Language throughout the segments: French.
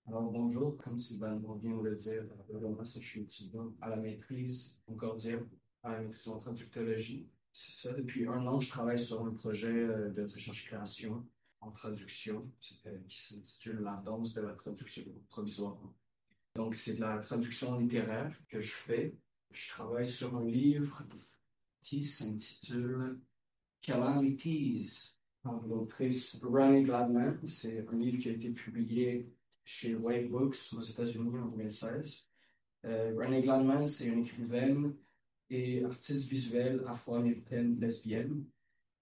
Alors bonjour, comme Sylvain vient de le dire, moi, je suis étudiant à la maîtrise Concordia, à la maîtrise en traductologie. C'est ça, depuis un an, je travaille sur un projet de recherche-création en traduction qui s'intitule La danse de la traduction provisoire. Donc, c'est de la traduction littéraire que je fais. Je travaille sur un livre qui s'intitule Calamities par l'autrice Ronnie Gladman. C'est un livre qui a été publié chez White Books aux États-Unis en 2016. Ronnie Gladman, c'est une écrivaine et artiste visuelle afro-américaine lesbienne.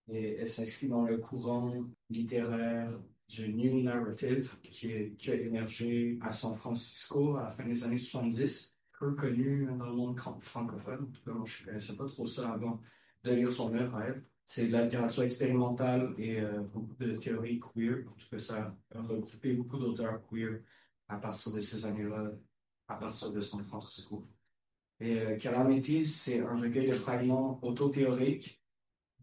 Et elle s'inscrit dans le courant littéraire du New Narrative qui a émergé à San Francisco à la fin des années 70, peu connu dans le monde francophone. En tout cas, moi, je ne connaissais pas trop ça avant de lire son œuvre à elle. C'est de la littérature expérimentale et beaucoup de théories queer. En tout cas, ça a regroupé beaucoup d'auteurs queer à partir de ces années-là, à partir de San Francisco. Et Calamities, c'est un recueil de fragments autothéoriques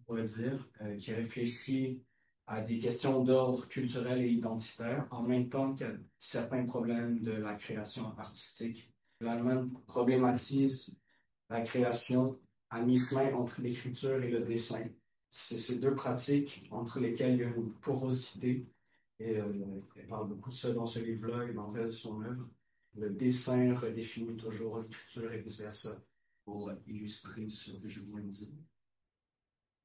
pourrait dire, qui réfléchit à des questions d'ordre culturel et identitaire, en même temps qu'il y a certains problèmes de la création artistique. L'Allemagne problématise la création à mi-chemin entre l'écriture et le dessin. C'est ces deux pratiques entre lesquelles il y a une porosité, et elle parle beaucoup de ça dans ce livre-là et dans le reste de son œuvre. Le dessin redéfinit toujours l'écriture et vice-versa pour illustrer ce que je viens de dire.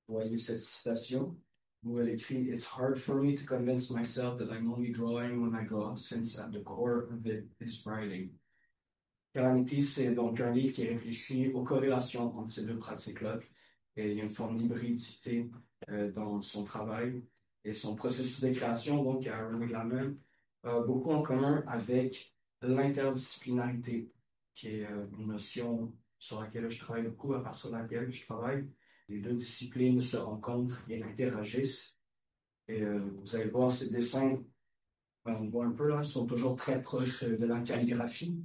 Voyez cette citation où elle écrit It's hard for me to convince myself that I'm only drawing when I draw, since at the core of it is writing. Calamity, c'est donc un livre qui réfléchit aux corrélations entre ces deux pratiques-là. Et il y a une forme d'hybridité dans son travail et son processus de création, donc à Ronnie Gladman, a beaucoup en commun avec l'interdisciplinarité, qui est une notion sur laquelle je travaille beaucoup, à partir de laquelle je travaille. Les deux disciplines se rencontrent et interagissent. Et vous allez voir ces dessins, on voit un peu là, sont toujours très proches de la calligraphie.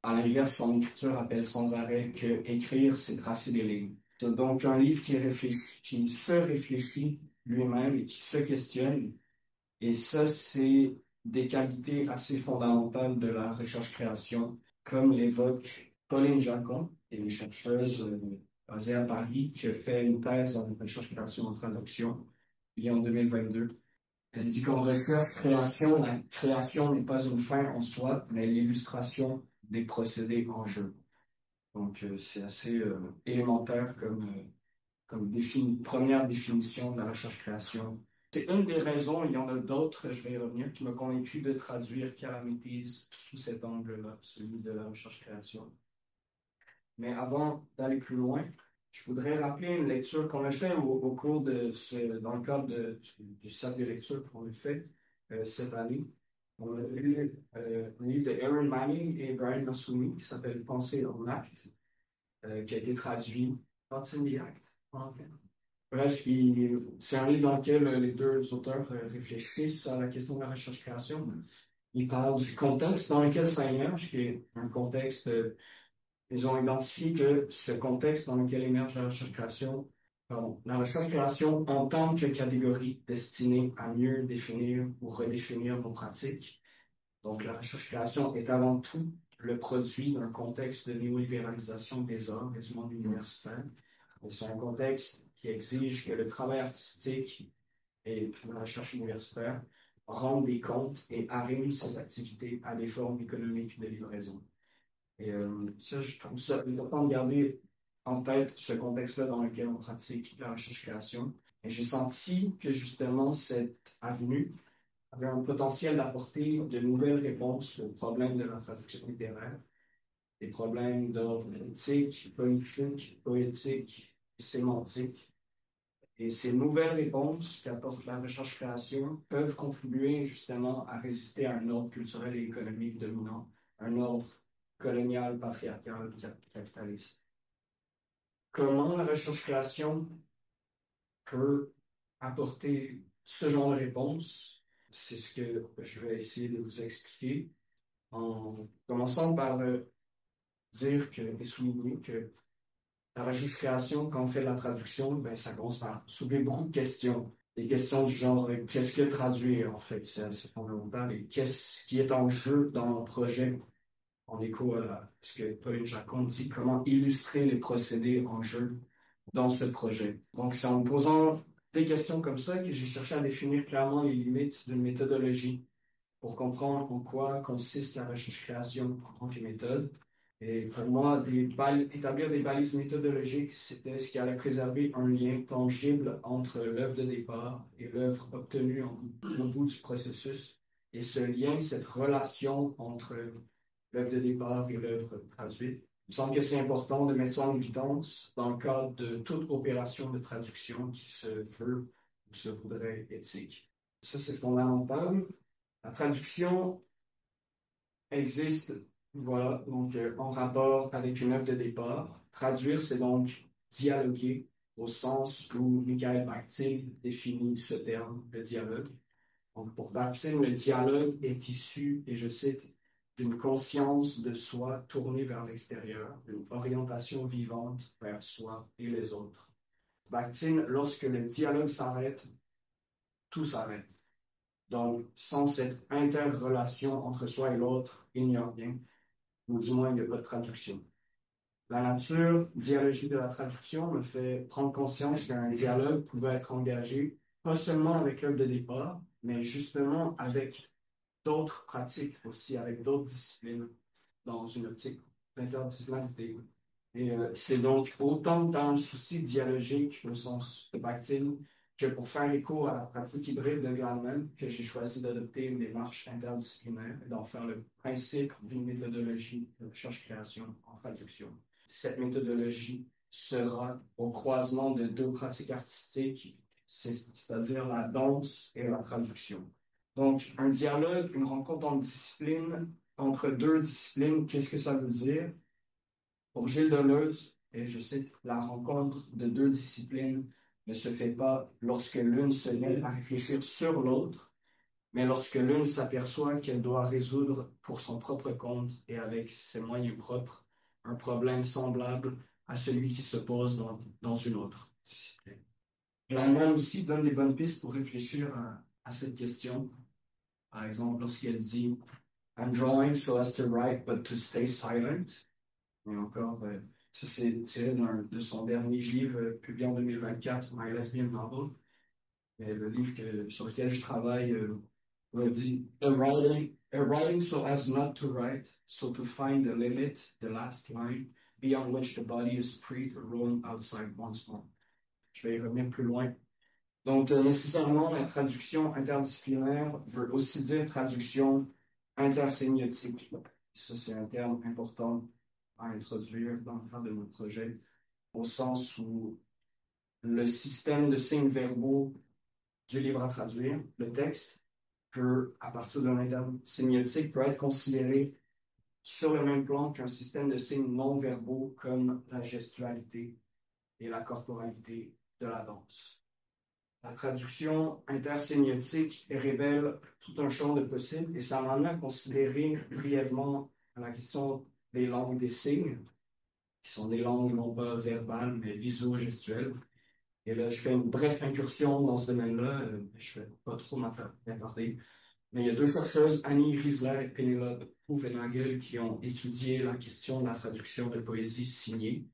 À l'inverse, son écriture rappelle sans arrêt que écrire, c'est tracer des lignes. C'est donc un livre qui réfléchit, qui se réfléchit lui-même et qui se questionne. Et ça, c'est des qualités assez fondamentales de la recherche-création, comme l'évoque Pauline Jacon, une chercheuse basée à Paris, qui a fait une thèse en recherche-création en traduction, il y a en 2022. Elle dit qu'en recherche-création, la création n'est pas une fin en soi, mais l'illustration des procédés en jeu. Donc, c'est assez élémentaire comme première définition de la recherche-création. C'est une des raisons, il y en a d'autres, je vais y revenir, qui m'a convaincu de traduire Calamities sous cet angle-là, celui de la recherche-création. Mais avant d'aller plus loin, je voudrais rappeler une lecture qu'on a fait au cours dans le cadre du cercle de lecture qu'on a fait cette année. On a lu un livre de Aaron Manning et Brian Massoumi qui s'appelle Penser en acte, qui a été traduit Thoughts in the Act, en fait. Bref, c'est un livre dans lequel les deux auteurs réfléchissent à la question de la recherche-création. Ils parlent du contexte dans lequel ça émerge, qui est un contexte, ils ont identifié que ce contexte dans lequel émerge la recherche-création, pardon, la recherche-création en tant que catégorie destinée à mieux définir ou redéfinir nos pratiques. Donc, la recherche-création est avant tout le produit d'un contexte de néolibéralisation des arts et du monde universitaire. Et c'est un contexte qui exige que le travail artistique et la recherche universitaire rendent des comptes et arriment ces activités à des formes économiques de livraison. Et ça, je trouve ça important de garder en tête ce contexte-là dans lequel on pratique la recherche-création. Et j'ai senti que justement cette avenue avait un potentiel d'apporter de nouvelles réponses aux problèmes de la traduction littéraire, des problèmes d'ordre éthique, politique, poétique, sémantique. Et ces nouvelles réponses qu'apporte la recherche-création peuvent contribuer justement à résister à un ordre culturel et économique dominant, un ordre colonial, patriarcal, capitaliste. Comment la recherche-création peut apporter ce genre de réponse? C'est ce que je vais essayer de vous expliquer en commençant par dire que et souligner que la recherche-création, quand on fait la traduction, ben, ça commence par soulever beaucoup de questions. des questions du genre, qu'est-ce que traduire, en fait, c'est fondamental, et qu'est-ce qui est en jeu dans mon projet, en écho à ce que Pauline Jacon dit, comment illustrer les procédés en jeu dans ce projet. Donc, c'est en me posant des questions comme ça que j'ai cherché à définir clairement les limites d'une méthodologie pour comprendre en quoi consiste la recherche-création en tant que méthode. Et pour moi, établir des balises méthodologiques, c'était ce qui allait préserver un lien tangible entre l'œuvre de départ et l'œuvre obtenue au bout du processus. Et ce lien, cette relation entre l'œuvre de départ et l'œuvre traduite, il me semble que c'est important de mettre ça en évidence dans le cadre de toute opération de traduction qui se veut ou se voudrait éthique. Ça, c'est fondamental. La traduction existe, voilà, donc en rapport avec une œuvre de départ. Traduire, c'est donc dialoguer au sens où Michael Bakhtin définit ce terme, le dialogue. Donc pour Bakhtin, le dialogue est issu, et je cite, d'une conscience de soi tournée vers l'extérieur, d'une orientation vivante vers soi et les autres. Bakhtin, lorsque le dialogue s'arrête, tout s'arrête. Donc, sans cette interrelation entre soi et l'autre, il n'y a rien, ou du moins, il n'y a pas de traduction. La nature dialogique de la traduction me fait prendre conscience qu'un dialogue pouvait être engagé, pas seulement avec l'œuvre de départ, mais justement avec d'autres pratiques aussi, avec d'autres disciplines, dans une optique d'interdisciplinarité. Et c'est donc autant dans le souci dialogique au sens de Bakhtin que pour faire écho à la pratique hybride de Glanman que j'ai choisi d'adopter une démarche interdisciplinaire et d'en faire le principe d'une méthodologie de recherche-création en traduction. Cette méthodologie sera au croisement de deux pratiques artistiques, c'est-à-dire la danse et la traduction. Donc, un dialogue, une rencontre entre deux disciplines, qu'est-ce que ça veut dire? Pour Gilles Deleuze, et je cite, la rencontre de deux disciplines ne se fait pas lorsque l'une se met à réfléchir sur l'autre, mais lorsque l'une s'aperçoit qu'elle doit résoudre pour son propre compte et avec ses moyens propres un problème semblable à celui qui se pose dans une autre discipline. Glanman aussi donne des bonnes pistes pour réfléchir à cette question. Par exemple, lorsqu'elle dit I'm drawing so as to write but to stay silent. Et encore, ça c'est tiré de son dernier livre publié en 2024, My Lesbian Novel. Et le livre sur lequel je travaille dit a writing so as not to write, so to find the limit, the last line, beyond which the body is free to roam outside once more. Je vais y revenir plus loin. Donc, nécessairement, la traduction interdisciplinaire veut aussi dire traduction intersémiotique. Ça, c'est un terme important à introduire dans le cadre de notre projet, au sens où le système de signes verbaux du livre à traduire, le texte, peut, à partir d'un intersémiotique, peut être considéré sur le même plan qu'un système de signes non verbaux comme la gestualité et la corporalité de la danse. La traduction intersémiotique révèle tout un champ de possibles et ça m'en a considéré brièvement la question des langues des signes, qui sont des langues non pas verbales, mais visuo-gestuelles. Et là, je fais une brève incursion dans ce domaine-là. Je ne vais pas trop m'attarder. Mais il y a deux chercheuses, Annie Riesler et Penelope Hoevenagel, qui ont étudié la question de la traduction de poésie signée.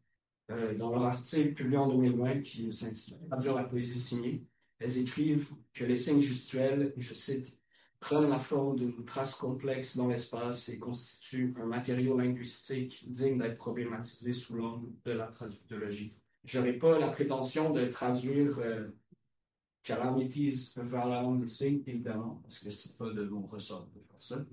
Dans leur article publié en 2020 qui s'intitule Traduire la poésie signée, elles écrivent que les signes gestuels, et je cite, prennent la forme d'une trace complexe dans l'espace et constituent un matériau linguistique digne d'être problématisé sous l'angle de la traductologie. Je n'aurais pas la prétention de traduire Calamities vers la langue des signes, évidemment, parce que c'est pas de mon ressort de faire ça.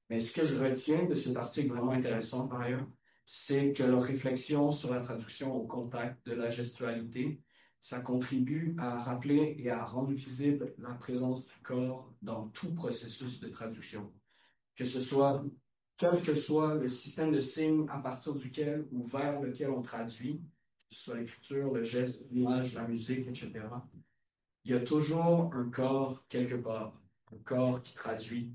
Mais ce que je retiens de cet article vraiment intéressant par ailleurs, c'est que leur réflexion sur la traduction au contact de la gestualité, ça contribue à rappeler et à rendre visible la présence du corps dans tout processus de traduction. Que ce soit, quel que soit le système de signes à partir duquel ou vers lequel on traduit, que ce soit l'écriture, le geste, l'image, la musique, etc. Il y a toujours un corps quelque part, un corps qui traduit,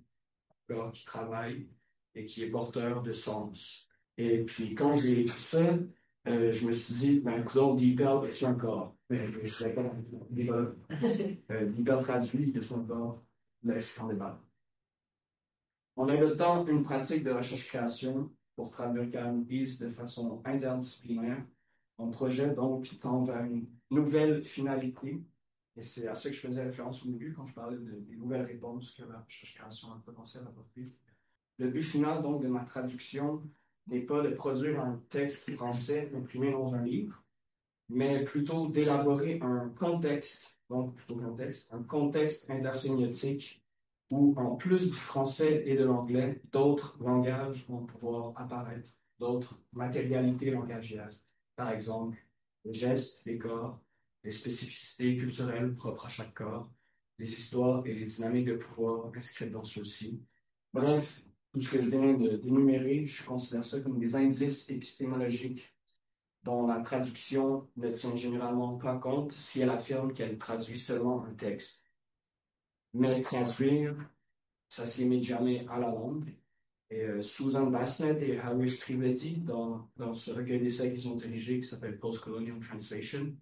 un corps qui travaille et qui est porteur de sens. Et puis, quand j'ai écrit ça, Je me suis dit, ben, coudonc, DeepL, est-tu un corps? Mais je serais pas DeepL. DeepL traduit, est-tu un corps? Le lexicon des balles. On a le temps une pratique de recherche-création pour traduire Calamity de façon interdisciplinaire. Mon projet, donc, tend vers une nouvelle finalité. Et c'est à ça que je faisais référence au début quand je parlais des nouvelles réponses que la recherche-création a le potentiel d'apporter. Le but final, donc, de ma traduction n'est pas de produire un texte français imprimé dans un livre, mais plutôt d'élaborer un contexte, donc plutôt contexte, un contexte intersémiotique où, en plus du français et de l'anglais, d'autres langages vont pouvoir apparaître, d'autres matérialités langagières. Par exemple, les gestes des corps, les spécificités culturelles propres à chaque corps, les histoires et les dynamiques de pouvoir inscrites dans ceux-ci. Bref, tout ce que je viens d'énumérer, je considère ça comme des indices épistémologiques dont la traduction ne tient généralement pas compte si elle affirme qu'elle traduit seulement un texte. Mais traduire, ça se limite jamais à la langue. Et Susan Bassett et Harish Trivedi, dans ce recueil d'essais qu'ils ont dirigé qui s'appelle Post-Colonial Translation,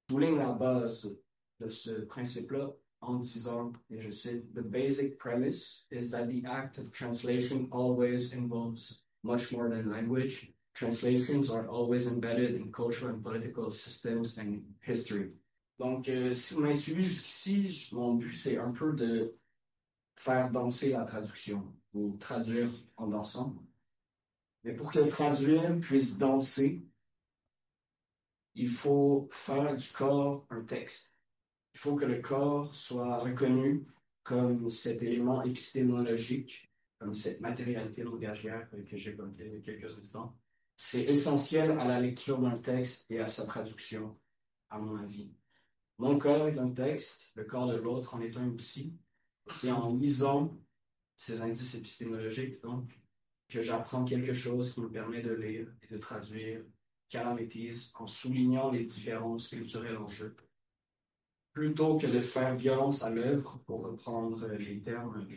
soulignent la base de ce principe-là en disant, et je cite, The basic premise is that the act of translation always involves much more than language. Translations are always embedded in cultural and political systems and history. Donc, si vous m'avez suivi jusqu'ici, mon but, c'est un peu de faire danser la traduction, ou traduire en dansant. Mais pour que traduire puisse danser, il faut faire du corps un texte. Il faut que le corps soit reconnu comme cet élément épistémologique, comme cette matérialité langagière que j'évoquais il y a quelques instants. C'est essentiel à la lecture d'un texte et à sa traduction, à mon avis. Mon corps est un texte, le corps de l'autre en est un aussi. C'est en lisant ces indices épistémologiques, donc, que j'apprends quelque chose qui me permet de lire et de traduire Calamities en soulignant les différences culturelles en jeu. Plutôt que de faire violence à l'œuvre, pour reprendre les termes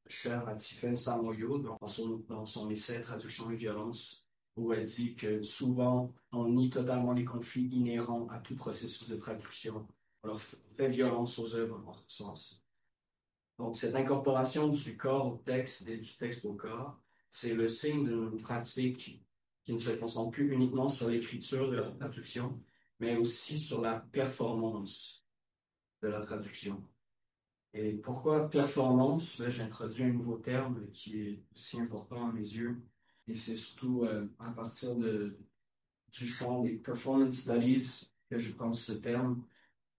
chers à Tiffaine Samoyo dans son essai Traduction et violence, où elle dit que souvent on nie totalement les conflits inhérents à tout processus de traduction. On leur fait violence aux œuvres en ce sens. Donc, cette incorporation du corps au texte et du texte au corps, c'est le signe d'une pratique qui ne se concentre plus uniquement sur l'écriture de la traduction, mais aussi sur la performance de la traduction. Et pourquoi performance? Là, j'introduis un nouveau terme qui est aussi important à mes yeux. Et c'est surtout à partir du champ des performance studies que je pense ce terme,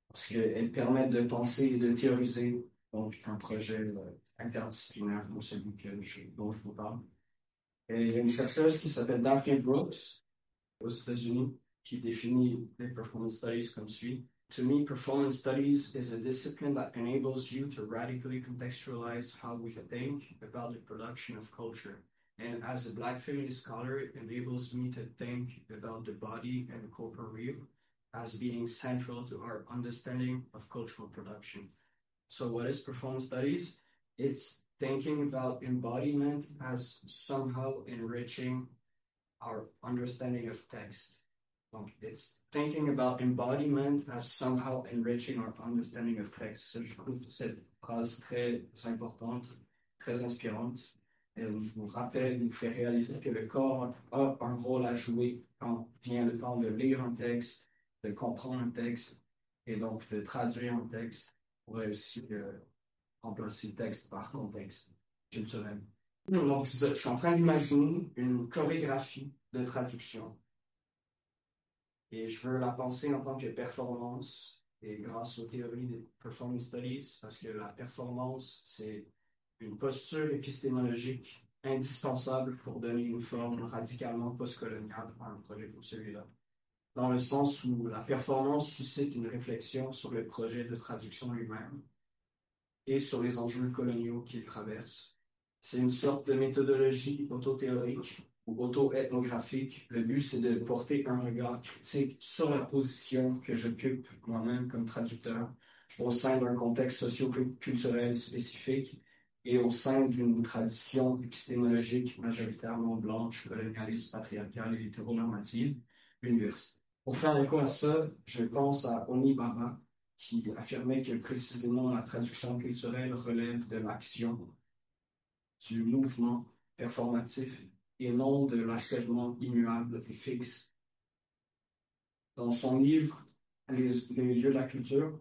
parce qu'elles permettent de penser et de théoriser donc un projet interdisciplinaire comme celui dont je vous parle. Et il y a une chercheuse qui s'appelle Daphne Brooks aux États-Unis qui définit les performance studies comme suit. To me, performance studies is a discipline that enables you to radically contextualize how we think about the production of culture. And as a Black feminist scholar, it enables me to think about the body and corporeal as being central to our understanding of cultural production. So what is performance studies? It's thinking about embodiment as somehow enriching our understanding of text. Donc, it's thinking about embodiment as somehow enriching our understanding of text. Je trouve cette phrase très importante, très inspirante. Elle nous rappelle, nous fait réaliser que le corps a un rôle à jouer quand vient le temps de lire un texte, de comprendre un texte et donc de traduire un texte pour aussi remplacer le texte par contexte culturel. Donc, je suis en train d'imaginer une chorégraphie de traduction. Et je veux la penser en tant que performance, et grâce aux théories des performance studies, parce que la performance, c'est une posture épistémologique indispensable pour donner une forme radicalement postcoloniale à un projet comme celui-là. Dans le sens où la performance suscite une réflexion sur le projet de traduction lui-même et sur les enjeux coloniaux qu'il traverse. C'est une sorte de méthodologie autothéorique ou auto-ethnographique. Le but, c'est de porter un regard critique sur la position que j'occupe moi-même comme traducteur au sein d'un contexte socio-culturel spécifique et au sein d'une tradition épistémologique majoritairement blanche, colonialiste, patriarcale et hétéronormative. université. Pour faire écho à ça, je pense à Homi Bhabha, qui affirmait que précisément la traduction culturelle relève de l'action, du mouvement performatif et non de l'achèvement immuable et fixe. Dans son livre Les lieux de la culture,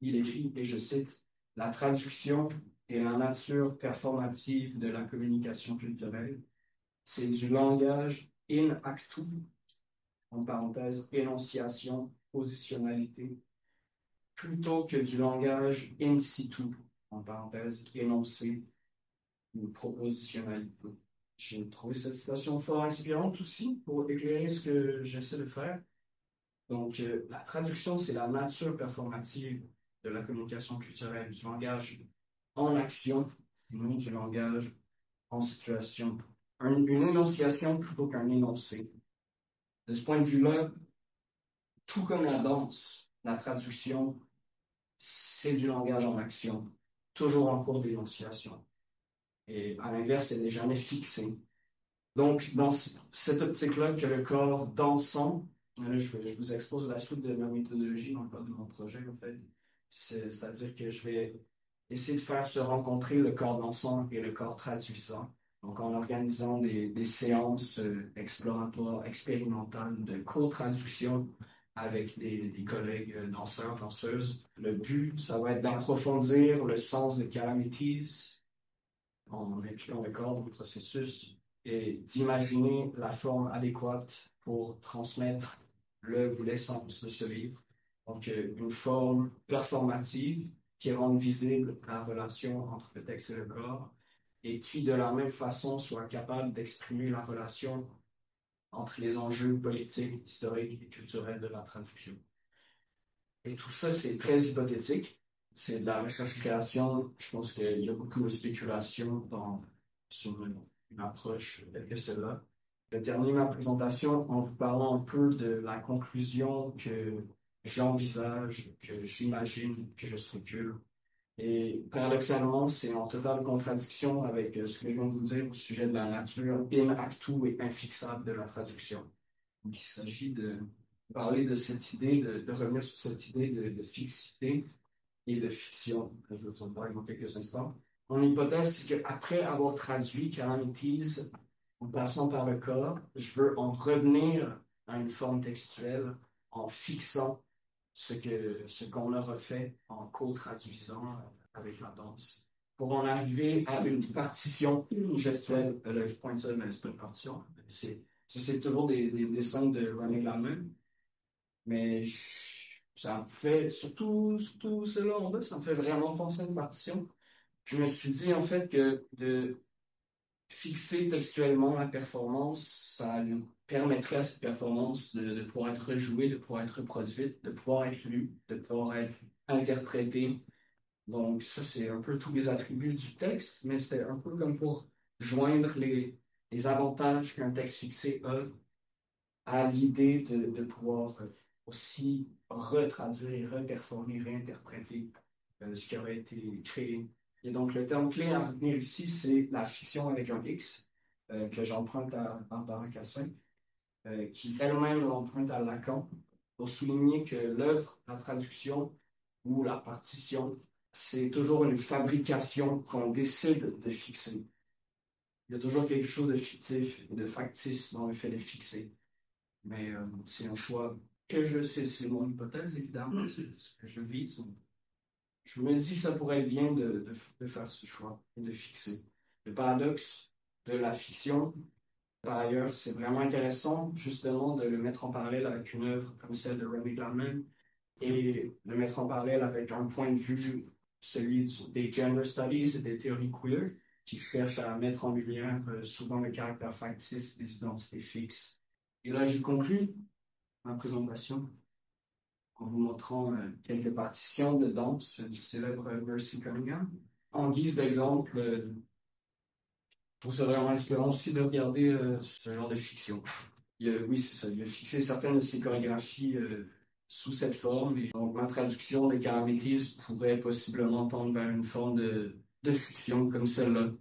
il écrit, et je cite, la traduction est la nature performative de la communication culturelle. C'est du langage in actu, en parenthèse, énonciation, positionnalité, plutôt que du langage in situ, en parenthèse, énoncé ou propositionnalité. J'ai trouvé cette citation fort inspirante aussi pour éclairer ce que j'essaie de faire. Donc, la traduction, c'est la nature performative de la communication culturelle, du langage en action, non du langage en situation. Une énonciation plutôt qu'un énoncé. De ce point de vue-là, tout comme la danse, la traduction, c'est du langage en action, toujours en cours d'énonciation. Et à l'inverse, elle n'est jamais fixée. Donc, dans cette optique-là, que le corps dansant, là, je vous expose la suite de ma méthodologie dans le cadre de mon projet, en fait. C'est-à-dire que je vais essayer de faire se rencontrer le corps dansant et le corps traduisant. Donc, en organisant des séances exploratoires, expérimentales de co-traduction avec des collègues danseurs, danseuses. Le but, ça va être d'approfondir le sens de calamities en impliquant le corps dans le processus et d'imaginer la forme adéquate pour transmettre le ou l'essence de ce livre. Donc, une forme performative qui rende visible la relation entre le texte et le corps et qui, de la même façon, soit capable d'exprimer la relation entre les enjeux politiques, historiques et culturels de la traduction. Et tout ça, c'est très hypothétique. C'est de la recherche-création. Je pense qu'il y a beaucoup de spéculation sur une approche telle que celle-là. Je vais terminer ma présentation en vous parlant un peu de la conclusion que j'envisage, que j'imagine, que je structure. Et paradoxalement, c'est en totale contradiction avec ce que je viens de vous dire au sujet de la nature in actu et infixable de la traduction. Donc, il s'agit de parler de cette idée, de revenir sur cette idée de fixité et de fiction. Je vais vous en parler dans quelques instants. Mon hypothèse, c'est qu'après avoir traduit Calamities en passant par le corps, je veux en revenir à une forme textuelle en fixant ce qu'on aura fait en co-traduisant avec la danse. Pour en arriver à une partition gestuelle, là, je pointe ça, mais c'est pas une partition. C'est toujours des dessins de René Gladman, mais ça me fait, surtout cela en bas, ça me fait vraiment penser à une partition. Je me suis dit en fait que de fixer textuellement la performance, ça nous permettrait à cette performance de pouvoir être rejouée, de pouvoir être reproduite, de pouvoir être lue, de pouvoir être interprétée. Donc ça, c'est un peu tous les attributs du texte, mais c'était un peu comme pour joindre les avantages qu'un texte fixé a à l'idée de pouvoir aussi retraduire, reperformer, réinterpréter ce qui aurait été créé. Et donc, le terme clé à retenir ici, c'est la fiction avec un X, que j'emprunte à Barbara Cassin, qui elle-même l'emprunte à Lacan, pour souligner que l'œuvre, la traduction ou la partition, c'est toujours une fabrication qu'on décide de fixer. Il y a toujours quelque chose de fictif et de factice dans le fait de fixer. Mais c'est un choix que je sais, c'est mon hypothèse, évidemment, c'est ce que je vis. Je me dis que ça pourrait être bien de faire ce choix et de fixer. Le paradoxe de la fiction, par ailleurs, c'est vraiment intéressant, justement, de le mettre en parallèle avec une œuvre comme celle de Remy Gladman et le mettre en parallèle avec un point de vue, celui des gender studies et des théories queer, qui cherchent à mettre en lumière souvent le caractère factice des identités fixes. Et là, je conclus ma présentation en vous montrant quelques partitions de danse du célèbre Mercy Cunningham. En guise d'exemple, je trouve ça vraiment inspirant aussi de regarder ce genre de fiction. Oui, c'est ça, il a fixé certaines de ses chorégraphies sous cette forme. Et donc, ma traduction des Calamities pourrait possiblement tendre vers une forme de fiction comme celle-là.